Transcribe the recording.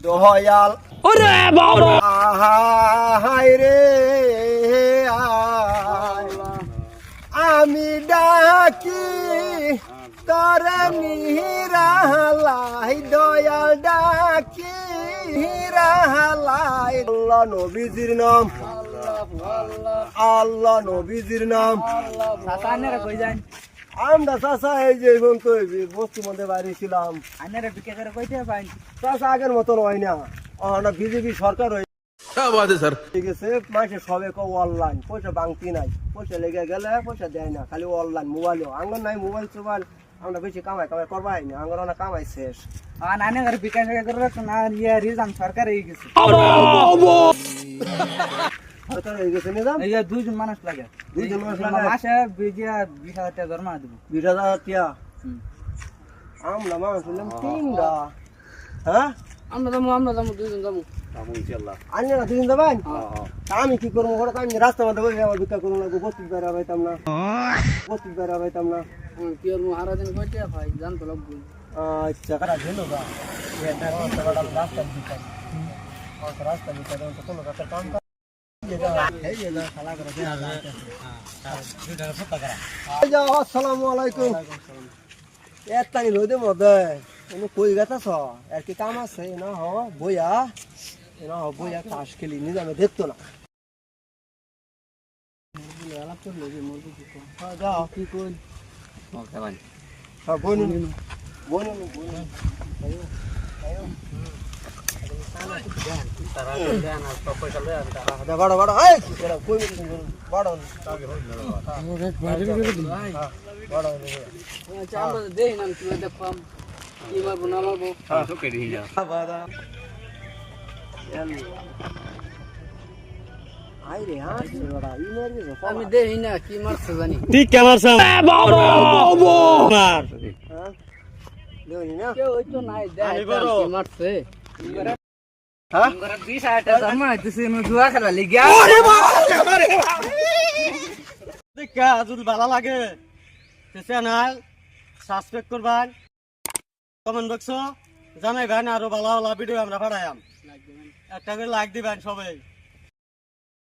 দয়াল ওরে বাবা আহাই রে আমি ডাকি তরে নিরালাই দয়াল ডাকি নিরালাই আল্লাহ নবীজির নাম আল্লাহ নবীজির নাম সাসানেরা কই যান আমরা চাষা এই যে বস্তির মধ্যে বাইরে ছিলাম আনেরা বিকে করে কইতে পাইন চাষা আগের মতন হয় না বিজেপি সরকার হয়ে ঠিক আছে মাসে সবে অনলাইন পয়সা বাংতি নাই পয়সা লেগে গেলে পয়সা দেয় না খালি অনলাইন মোবাইলও আঙ্গন নাই মোবাইল টোবাইল আমরা বেশি কামাই করবাই না আঙ্গন না কামাই শেষ নানে ঘর বিকাশ করে না ইয়া রিজাম সরকার হয়ে গেছে সরকার হয়ে গেছে নিজাম এই দুইজন মানুষ লাগে দুইজন মানুষ লাগে মাসে 20,000 টাকা জমা দেব 20,000 টাকা আমরা মানুষ হলাম তিনটা হ্যাঁ আমরা যাবো দুইজন যাবো আন্যরা দুদিন যাবেন আমি কি করবো ঘরে আমি রাস্তার মধ্যে বসে আমার ভিক্ষা করবো লাগবো বস্তির বাইরে পাইতাম না কি আর হারা দিন কইতে ভাই জানতো লাগবে আচ্ছা কারা গেল গা রাস্তা ভিক্ষা কোনো রাস্তার কাম আসসালামু আলাইকুম এতানি রোদে মধ্যে কোনো কই গেতাছ আর কি কাম আছে না হ বইয়া বইয়া তাস খেলি নিজামে দেখতো না যাও কি কই আমি দেখি না কি মারছে জানি ঠিক কেমন কেউ ওই তো নাই দেখ কি মারছে যদি ভালো লাগে চ্যানেল সাবস্ক্রাইব করবেন কমেন্ট বক্স জানাইবেন আরো ভালো ভালো ভিডিও আমরা পাঠাইম একটা করে লাইক দিবেন সবাই।